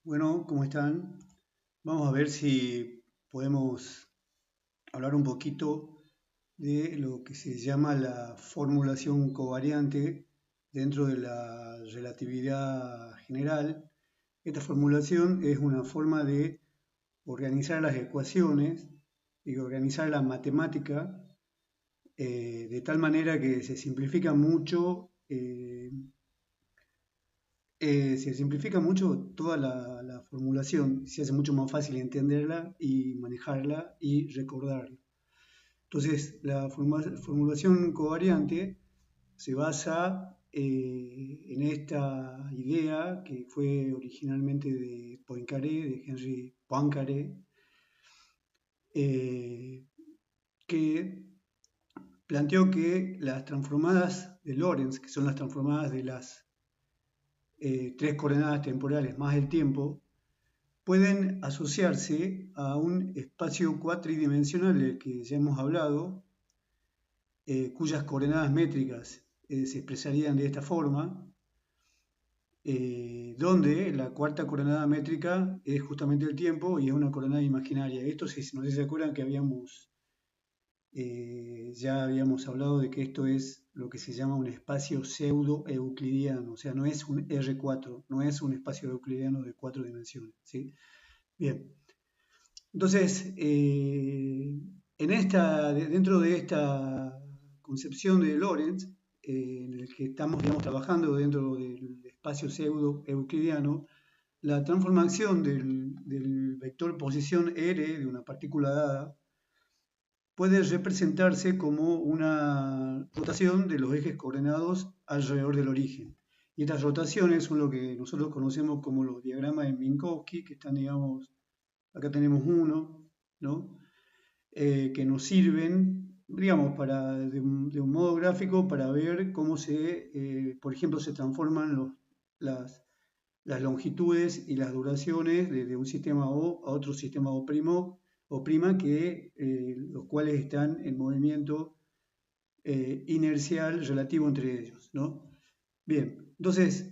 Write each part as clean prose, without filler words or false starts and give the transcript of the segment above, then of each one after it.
Bueno, ¿cómo están? Vamos a ver si podemos hablar un poquito de lo que se llama la formulación covariante dentro de la relatividad general. Esta formulación es una forma de organizar las ecuaciones y organizar la matemática de tal manera que se simplifica mucho se simplifica mucho toda la formulación, se hace mucho más fácil entenderla y manejarla y recordarla. Entonces, la formulación covariante se basa en esta idea que fue originalmente de Poincaré, de Henri Poincaré, eh, que planteó que las transformadas de Lorentz, que son las transformadas de las tres coordenadas temporales más el tiempo, pueden asociarse a un espacio cuatridimensional del que ya hemos hablado, cuyas coordenadas métricas se expresarían de esta forma, donde la cuarta coordenada métrica es justamente el tiempo y es una coordenada imaginaria. Esto, si no se acuerdan que ya habíamos hablado de que esto es lo que se llama un espacio pseudo-euclidiano, o sea, no es un R4, no es un espacio euclidiano de 4 dimensiones, ¿sí? Bien, entonces, dentro de esta concepción de Lorentz, en el que estamos, digamos, trabajando dentro del espacio pseudo-euclidiano, la transformación del vector posición R de una partícula dada puede representarse como una rotación de los ejes coordenados alrededor del origen. Y estas rotaciones son lo que nosotros conocemos como los diagramas de Minkowski, que están, digamos, acá tenemos uno, ¿no? Que nos sirven, digamos, de un modo gráfico para ver cómo por ejemplo, se transforman las longitudes y las duraciones de un sistema O a otro sistema O prima, los cuales están en movimiento inercial relativo entre ellos, ¿no? Bien, entonces,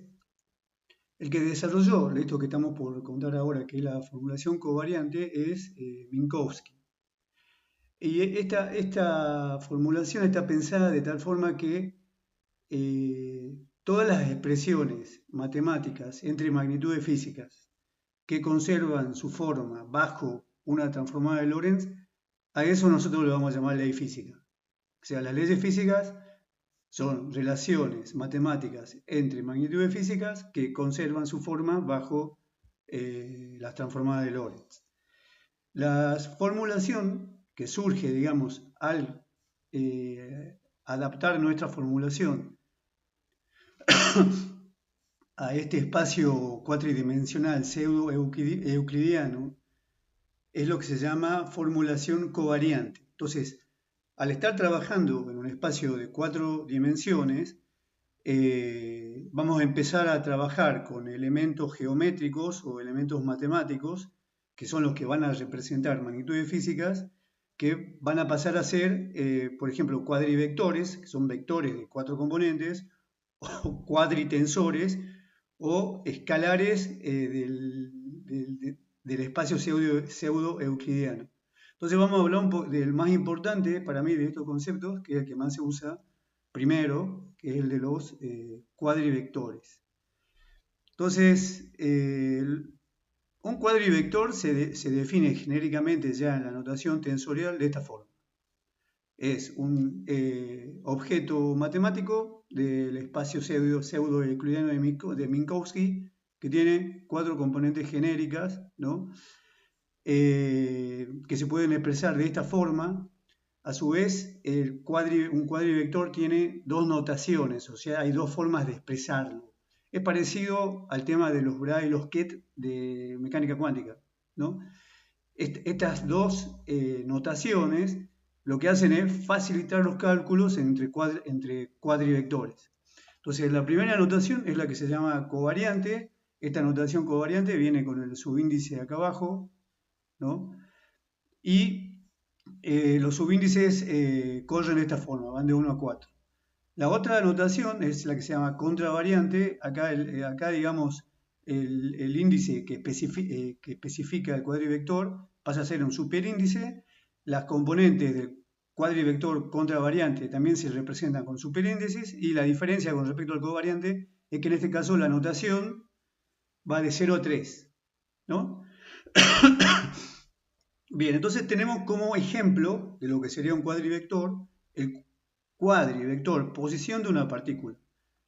el que desarrolló esto que estamos por contar ahora, que es la formulación covariante, es Minkowski. Y esta formulación está pensada de tal forma que todas las expresiones matemáticas entre magnitudes físicas que conservan su forma bajo una transformada de Lorentz, a eso nosotros le vamos a llamar ley física. O sea, las leyes físicas son relaciones matemáticas entre magnitudes físicas que conservan su forma bajo las transformadas de Lorentz. La formulación que surge, digamos, al adaptar nuestra formulación a este espacio cuatridimensional pseudo-euclidiano es lo que se llama formulación covariante. Entonces, al estar trabajando en un espacio de 4 dimensiones, vamos a empezar a trabajar con elementos geométricos o elementos matemáticos, que son los que van a representar magnitudes físicas, que van a pasar a ser, por ejemplo, cuadrivectores, que son vectores de 4 componentes, o cuadritensores, o escalares del espacio pseudo-euclidiano. Entonces vamos a hablar del más importante para mí de estos conceptos, que es el que más se usa primero, que es el de los cuadrivectores. Entonces, un cuadrivector se define genéricamente ya en la notación tensorial de esta forma. Es un objeto matemático del espacio pseudo-euclidiano de Minkowski, que tiene 4 componentes genéricas, ¿no? Que se pueden expresar de esta forma. A su vez, un cuadrivector tiene 2 notaciones, o sea, hay 2 formas de expresarlo. Es parecido al tema de los Bra y los Ket de mecánica cuántica, ¿no? Estas 2 notaciones lo que hacen es facilitar los cálculos entre cuadrivectores. Entonces, la primera notación es la que se llama covariante. Esta notación covariante viene con el subíndice acá abajo, ¿no? Y los subíndices corren de esta forma, van de 1 a 4. La otra notación es la que se llama contravariante. Acá digamos, el índice que especifica el cuadrivector pasa a ser un superíndice. Las componentes del cuadrivector contra variante también se representan con superíndices, y la diferencia con respecto al covariante es que en este caso la notación va de 0 a 3, ¿no? Bien, entonces tenemos como ejemplo de lo que sería un cuadrivector el cuadrivector posición de una partícula.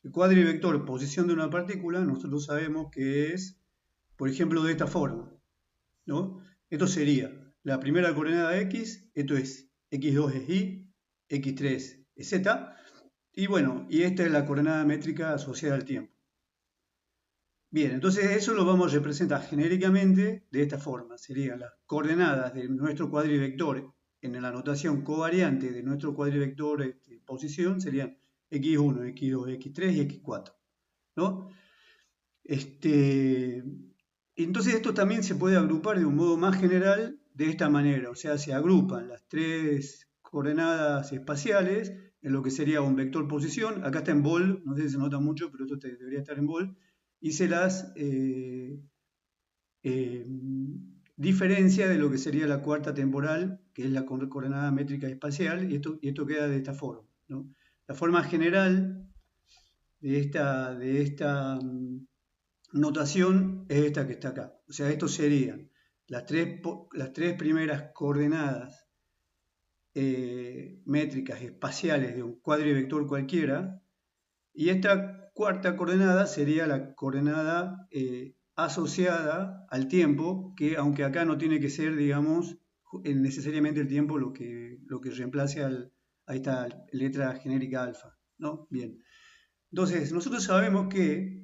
El cuadrivector posición de una partícula nosotros sabemos que es, por ejemplo, de esta forma, ¿no? Esto sería la primera coordenada x, esto es x2 es y, x3 es z, y bueno, y esta es la coordenada métrica asociada al tiempo. Bien, entonces eso lo vamos a representar genéricamente de esta forma. Serían las coordenadas de nuestro cuadrivector en la notación covariante de nuestro cuadrivector posición, serían x1, x2, x3 y x4, ¿no? Entonces esto también se puede agrupar de un modo más general de esta manera, o sea, se agrupan las tres coordenadas espaciales en lo que sería un vector posición. Acá está en bol, no sé si se nota mucho, pero esto debería estar en bol, y se las diferencia de lo que sería la cuarta temporal, que es la coordenada métrica espacial, y esto queda de esta forma, ¿no? La forma general de esta notación es esta que está acá. O sea, estos serían las tres primeras coordenadas métricas espaciales de un cuadrivector cualquiera, y esta cuarta coordenada sería la coordenada asociada al tiempo, que aunque acá no tiene que ser, digamos, necesariamente el tiempo lo que reemplace a esta letra genérica alfa, ¿no? Bien. Entonces, nosotros sabemos que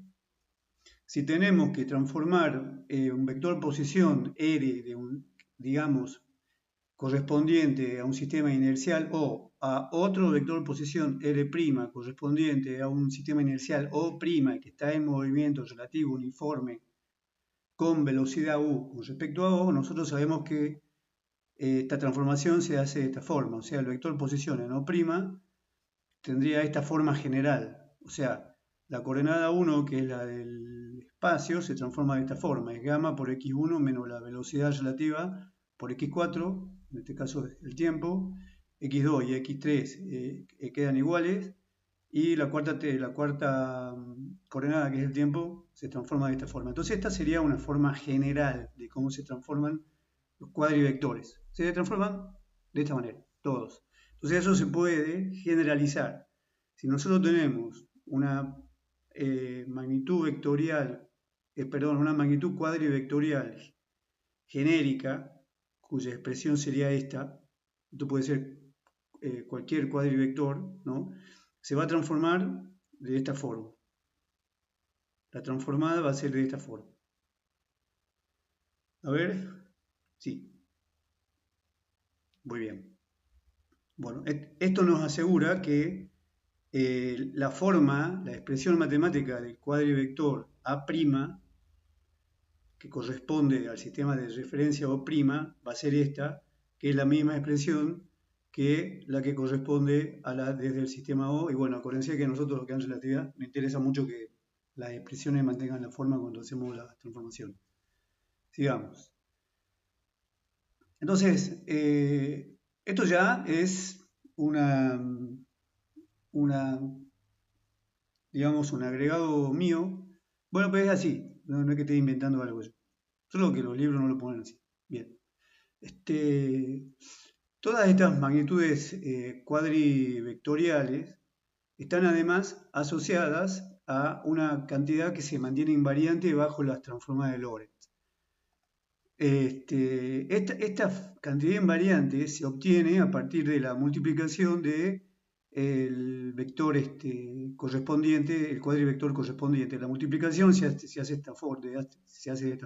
si tenemos que transformar un vector posición R de un, digamos, correspondiente a un sistema inercial O a otro vector posición R' correspondiente a un sistema inercial O' que está en movimiento relativo uniforme con velocidad U con respecto a O, nosotros sabemos que esta transformación se hace de esta forma. O sea, el vector posición en O' tendría esta forma general. O sea, la coordenada 1, que es la del espacio, se transforma de esta forma. Es gamma por x1 menos la velocidad relativa por x4, en este caso el tiempo. x2 y x3 quedan iguales. Y la cuarta coordenada, que es el tiempo, se transforma de esta forma. Entonces esta sería una forma general de cómo se transforman los cuadrivectores. Se transforman de esta manera, todos. Entonces eso se puede generalizar. Si nosotros tenemos una magnitud vectorial, una magnitud cuadrivectorial genérica, cuya expresión sería esta, esto puede ser cualquier cuadrivector, ¿no? Se va a transformar de esta forma. La transformada va a ser de esta forma. A ver, sí. Muy bien. Bueno, esto nos asegura que la expresión matemática del cuadrivector A', que corresponde al sistema de referencia O', va a ser esta, que es la misma expresión que la que corresponde a la desde el sistema O. Y bueno, acuérdense que a nosotros lo que es relatividad nos interesa mucho que las expresiones mantengan la forma cuando hacemos la transformación. Sigamos. Entonces, esto ya es digamos, un agregado mío. Bueno, pues es así, no es que esté inventando algo yo. Solo que los libros no lo ponen así. Bien. Todas estas magnitudes cuadrivectoriales están además asociadas a una cantidad que se mantiene invariante bajo las transformadas de Lorentz. Esta cantidad invariante se obtiene a partir de la multiplicación de el vector correspondiente, el cuadrivector correspondiente. La multiplicación se hace de esta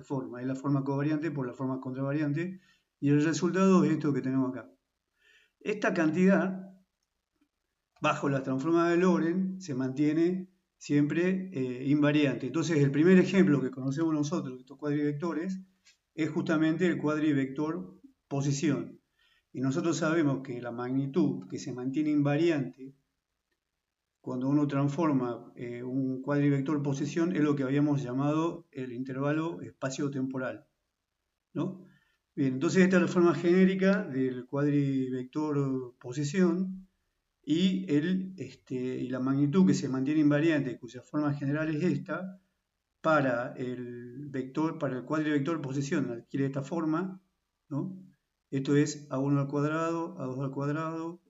forma, es la forma covariante por la forma contravariante, y el resultado es esto que tenemos acá. Esta cantidad, bajo la transformada de Lorentz, se mantiene siempre invariante. Entonces, el primer ejemplo que conocemos nosotros de estos cuadrivectores es justamente el cuadrivector posición. Y nosotros sabemos que la magnitud que se mantiene invariante cuando uno transforma un cuadrivector posición, es lo que habíamos llamado el intervalo espacio-temporal, ¿no? Bien, entonces esta es la forma genérica del cuadrivector posición y, y la magnitud que se mantiene invariante, cuya forma general es esta, para el cuadrivector posición adquiere esta forma, ¿no? Esto es a1 al cuadrado, a2 al cuadrado,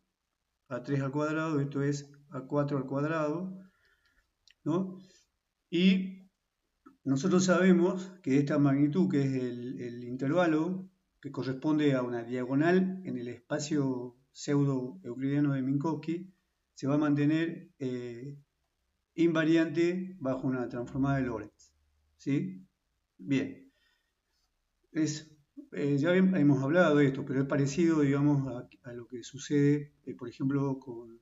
a3 al cuadrado, esto es a4 al cuadrado, ¿no? Y nosotros sabemos que esta magnitud, que es el intervalo, que corresponde a una diagonal en el espacio pseudo-euclidiano de Minkowski, se va a mantener invariante bajo una transformada de Lorentz. ¿Sí? Bien. Ya hemos hablado de esto, pero es parecido, digamos, a lo que sucede, por ejemplo, con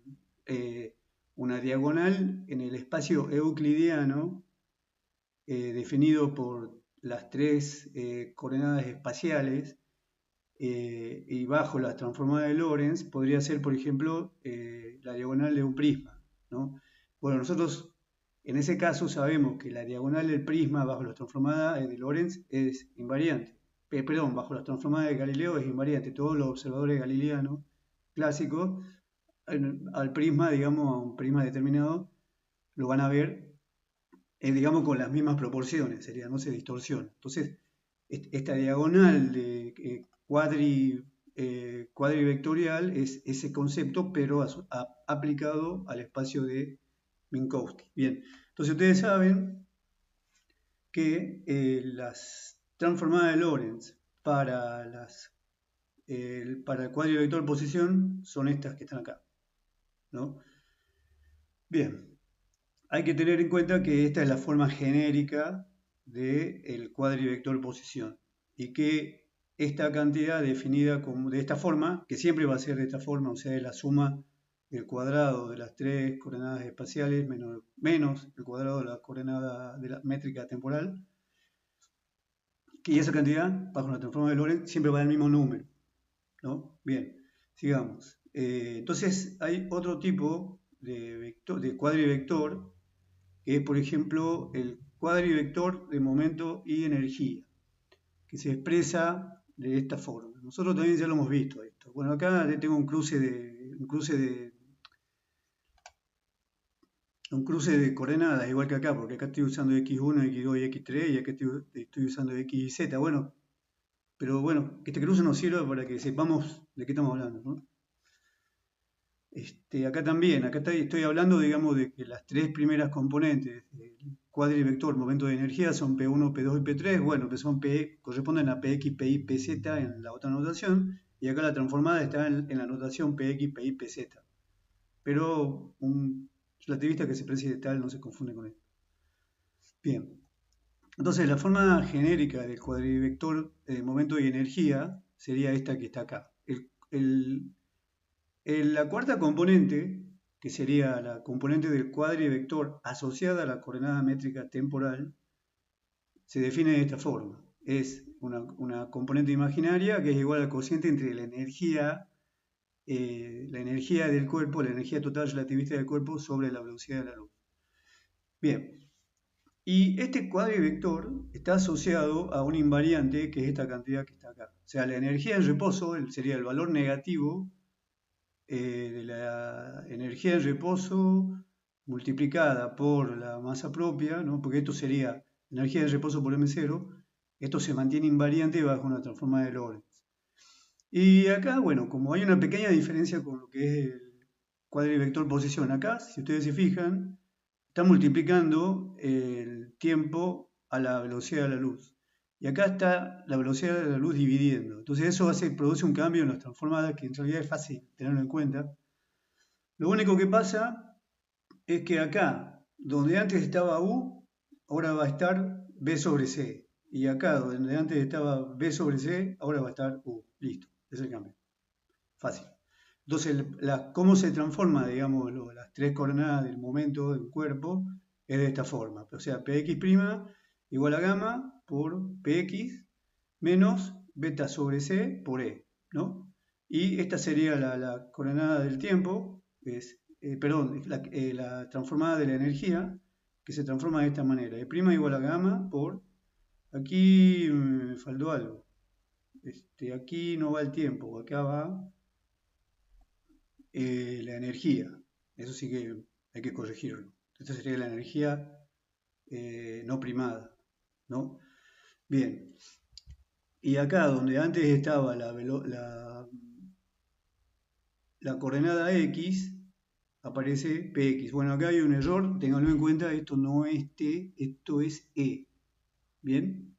una diagonal en el espacio euclidiano, definido por las tres coordenadas espaciales y bajo la transformada de Lorentz, podría ser, por ejemplo, la diagonal de un prisma, ¿no? Bueno, nosotros en ese caso sabemos que la diagonal del prisma bajo la transformada de Lorentz es invariante. Perdón, bajo la transformada de Galileo es invariante. Todos los observadores galileanos clásicos al prisma, digamos, a un prisma determinado, lo van a ver, digamos, con las mismas proporciones, sería, no se distorsiona. Entonces, esta diagonal de cuadrivectorial es ese concepto, pero aplicado al espacio de Minkowski. Bien, entonces ustedes saben que las transformadas de Lorentz para el cuadrivector posición son estas que están acá, ¿no? Bien, hay que tener en cuenta que esta es la forma genérica del cuadrivector posición y que esta cantidad definida como de esta forma, que siempre va a ser de esta forma, o sea, es la suma del cuadrado de las tres coordenadas espaciales menos el cuadrado de la coordenada de la métrica temporal, y esa cantidad, bajo la transforma de Lorentz, siempre va al mismo número, ¿no? Bien, sigamos. Entonces hay otro tipo de cuadrivector, que es, por ejemplo, el cuadrivector de momento y energía, que se expresa de esta forma. Nosotros también ya lo hemos visto esto. Bueno, acá tengo un cruce de coordenadas, igual que acá, porque acá estoy usando x1, x2 y x3, y acá estoy usando x y z. Bueno, pero bueno, que este cruce nos sirva para que sepamos de qué estamos hablando, ¿no? Acá también, estoy hablando, digamos, de que las tres primeras componentes del cuadrivector momento de energía son P1, P2 y P3, bueno, que son corresponden a PX, PY, PZ en la otra notación, y acá la transformada está en la notación PX, PY, PZ. Pero un relativista que se precie de tal no se confunde con él. Bien, entonces la forma genérica del cuadrivector de momento y energía sería esta que está acá. La cuarta componente, que sería la componente del cuadrivector asociada a la coordenada métrica temporal, se define de esta forma. Es una componente imaginaria que es igual al cociente entre la energía del cuerpo, la energía total relativista del cuerpo sobre la velocidad de la luz. Bien, y este cuadrivector está asociado a un invariante que es esta cantidad que está acá. O sea, la energía en reposo sería el valor negativo de la energía en reposo multiplicada por la masa propia, ¿no? Porque esto sería energía en reposo por M0, esto se mantiene invariante bajo una transformada de Lorentz. Y acá, bueno, como hay una pequeña diferencia con lo que es el cuadrivector posición, acá, si ustedes se fijan, está multiplicando el tiempo a la velocidad de la luz. Y acá está la velocidad de la luz dividiendo. Entonces eso produce un cambio en las transformadas que en realidad es fácil tenerlo en cuenta. Lo único que pasa es que acá, donde antes estaba U, ahora va a estar B sobre C. Y acá, donde antes estaba B sobre C, ahora va a estar U. Listo, es el cambio. Fácil. Entonces, cómo se transforma, digamos, las tres coordenadas del momento del cuerpo es de ' forma. O sea, Px' igual a gamma por Px menos beta sobre C por E, ¿no? Y esta sería la coordenada del tiempo, que es la transformada de la energía, que se transforma de esta manera. E' igual a gamma por, aquí me faltó algo. Aquí no va el tiempo, acá va la energía. Eso sí que hay que corregirlo. Esta sería la energía no primada, ¿no? Bien. Y acá donde antes estaba la coordenada X, aparece Px. Bueno, acá hay un error, ténganlo en cuenta, esto no es T, esto es E. Bien,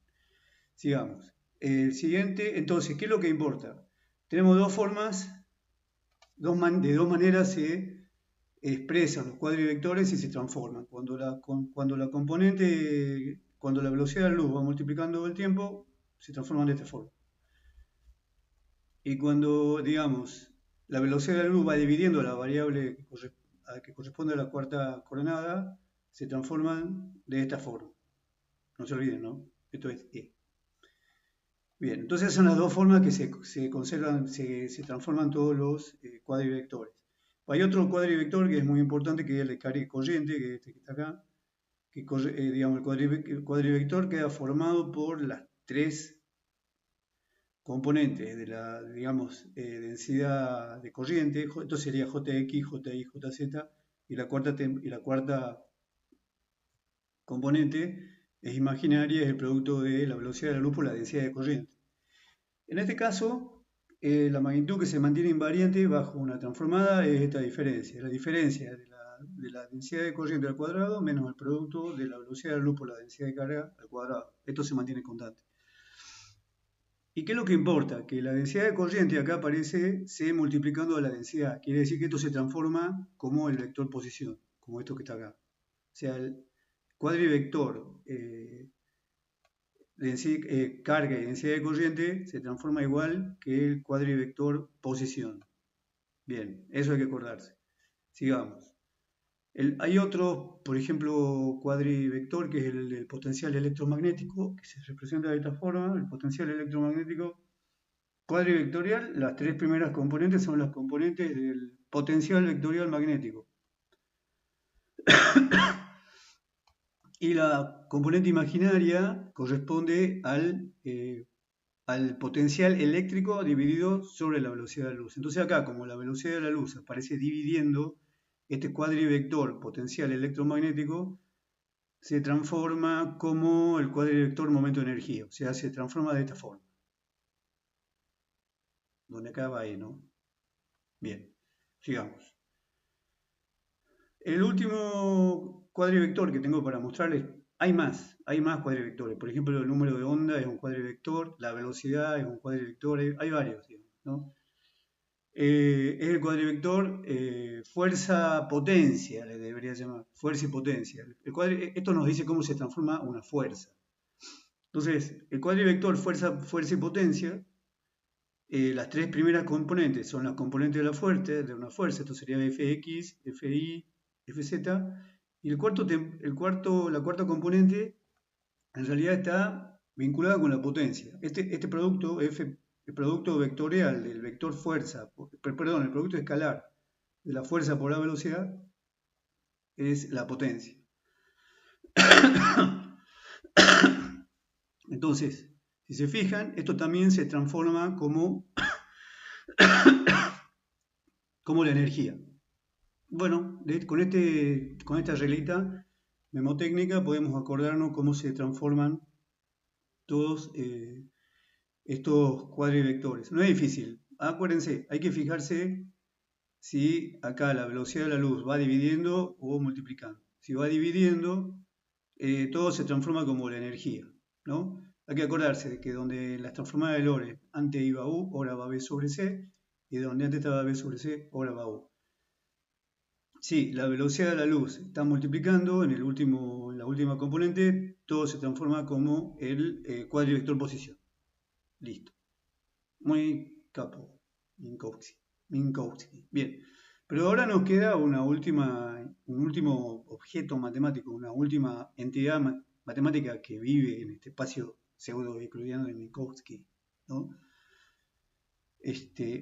sigamos. El siguiente, entonces, ¿qué es lo que importa? Tenemos dos formas, de dos maneras se expresan los cuadrivectores y se transforman. Cuando la velocidad de la luz va multiplicando el tiempo, se transforman de esta forma. Y cuando, digamos, la velocidad de la luz va dividiendo la variable que corresponde a la cuarta coordenada, se transforman de esta forma. No se olviden, ¿no? Esto es E. Bien, entonces son las dos formas que se conservan, se transforman todos los cuadrivectores. Hay otro cuadrivector que es muy importante, que es el de carga corriente, que es este que está acá, que digamos, el cuadrivector queda formado por las tres componentes de la, digamos, densidad de corriente. Esto sería Jx, Ji, Jz, y la cuarta componente es imaginaria, es el producto de la velocidad de la luz por la densidad de corriente. En este caso, la magnitud que se mantiene invariante bajo una transformada es esta diferencia. La diferencia de la densidad de corriente al cuadrado menos el producto de la velocidad de la luz por la densidad de carga al cuadrado. Esto se mantiene constante. ¿Y qué es lo que importa? Que la densidad de corriente acá aparece C multiplicando a la densidad. Quiere decir que esto se transforma como el vector posición, como esto que está acá. O sea, el cuadrivector carga y densidad de corriente se transforma igual que el cuadrivector posición. Bien, eso hay que acordarse. Sigamos. Hay otro, por ejemplo, cuadrivector, que es el del potencial electromagnético, que se representa de esta forma. El potencial electromagnético cuadrivectorial, las tres primeras componentes son las componentes del potencial vectorial magnético. Y la componente imaginaria corresponde al potencial eléctrico dividido sobre la velocidad de la luz. Entonces acá, como la velocidad de la luz aparece dividiendo este cuadrivector potencial electromagnético, se transforma como el cuadrivector momento-energía. O sea, se transforma de esta forma. Donde acá va E, ¿no? Bien, sigamos. El último cuadrivector que tengo para mostrarles, hay más cuadrivectores. Por ejemplo, el número de onda es un cuadrivector, la velocidad es un cuadrivector, hay varios, ¿no? Es el cuadrivector fuerza-potencia, le debería llamar, fuerza y potencia. Esto nos dice cómo se transforma una fuerza. Entonces, el cuadrivector fuerza y potencia, las tres primeras componentes son las componentes de una fuerza, esto sería Fx, Fi, Fz, y la cuarta componente en realidad está vinculada con la potencia. Este producto, el producto vectorial del vector fuerza, perdón, el producto escalar de la fuerza por la velocidad es la potencia. Entonces, si se fijan, esto también se transforma como la energía. Bueno, con esta reglita memotécnica podemos acordarnos cómo se transforman todos estos cuadrivectores. No es difícil. Acuérdense, hay que fijarse si acá la velocidad de la luz va dividiendo o multiplicando. Si va dividiendo, todo se transforma como la energía, ¿no? Hay que acordarse de que donde las transformadas de Lorentz antes iba U, ahora va B sobre C, y donde antes estaba B sobre C, ahora va U. Si la velocidad de la luz está multiplicando en la última componente, todo se transforma como el cuadrivector posición. Listo. Muy capo. Minkowski. Bien. Pero ahora nos queda un último objeto matemático, una última entidad matemática que vive en este espacio pseudo-euclidiano de Minkowski, ¿no?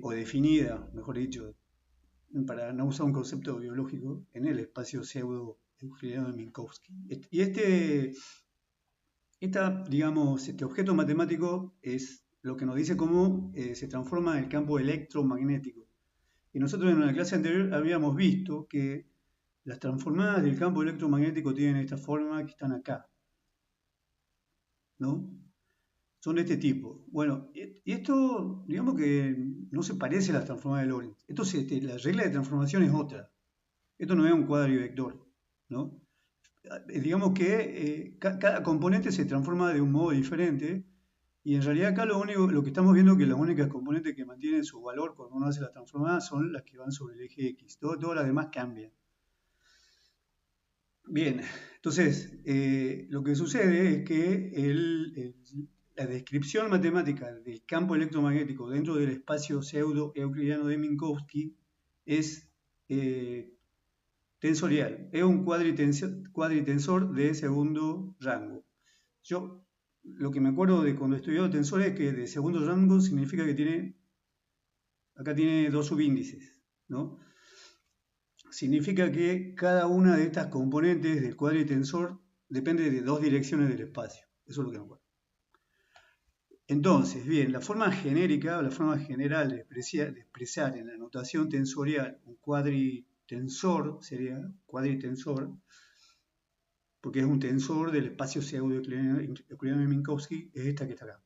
O definida, mejor dicho, para no usar un concepto biológico, en el espacio pseudo-euclidiano de Minkowski. Y digamos, este objeto matemático es lo que nos dice cómo se transforma el campo electromagnético. Y nosotros en la clase anterior habíamos visto que las transformadas del campo electromagnético tienen esta forma que están acá, ¿no? Son de este tipo. Bueno, y esto, digamos que no se parece a las transformadas de Lorentz. La regla de transformación es otra. Esto no es un cuadrivector, ¿no? Digamos que cada componente se transforma de un modo diferente y en realidad acá lo que estamos viendo es que las únicas componentes que mantienen su valor cuando uno hace la transformada son las que van sobre el eje X. Todas las demás cambian. Bien, entonces lo que sucede es que la descripción matemática del campo electromagnético dentro del espacio pseudo-euclidiano de Minkowski es tensorial, es un cuadritensor de segundo rango. Yo lo que me acuerdo de cuando estudiaba tensores es que de segundo rango significa que acá tiene dos subíndices, ¿no? Significa que cada una de estas componentes del cuadritensor depende de dos direcciones del espacio. Eso es lo que me acuerdo. Entonces, bien, la forma genérica o la forma general de expresar en la notación tensorial un cuadritensor sería cuadritensor, porque es un tensor del espacio pseudo-euclidiano de Minkowski, es esta que está acá,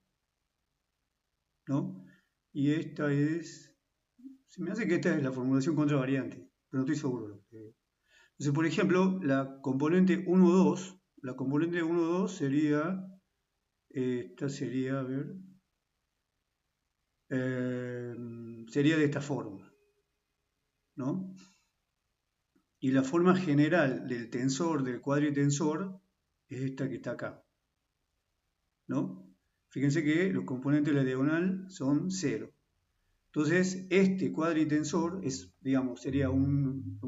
¿no? Y esta se me hace que esta es la formulación contravariante, pero no estoy seguro. Entonces, por ejemplo, la componente 1,2 sería, esta sería, a ver, sería de esta forma, ¿no? Y la forma general del tensor, del cuadritensor, es esta que está acá, ¿no? Fíjense que los componentes de la diagonal son 0. Entonces, este cuadritensor digamos, sería un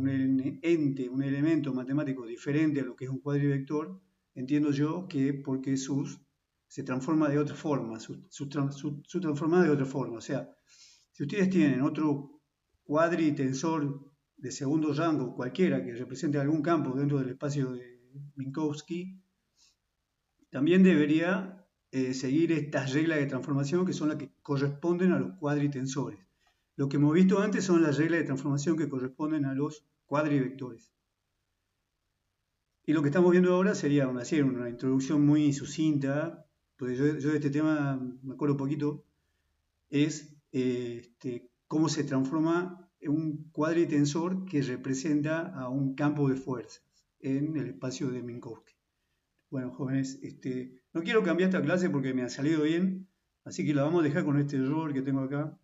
elemento matemático diferente a lo que es un cuadrivector, entiendo yo que porque se transforma de otra forma, su transformada de otra forma. O sea, si ustedes tienen otro cuadritensor de segundo rango, cualquiera que represente algún campo dentro del espacio de Minkowski, también debería seguir estas reglas de transformación que son las que corresponden a los cuadritensores. Lo que hemos visto antes son las reglas de transformación que corresponden a los cuadrivectores. Y lo que estamos viendo ahora sería una introducción muy sucinta, porque yo de este tema me acuerdo un poquito, es cómo se transforma un cuadritensor que representa a un campo de fuerzas en el espacio de Minkowski. Bueno, jóvenes, no quiero cambiar esta clase porque me ha salido bien, así que la vamos a dejar con este error que tengo acá.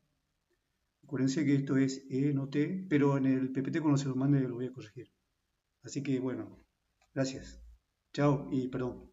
Acuérdense que esto es E, no T, pero en el PPT cuando se lo mande lo voy a corregir. Así que bueno, gracias. Chao y perdón.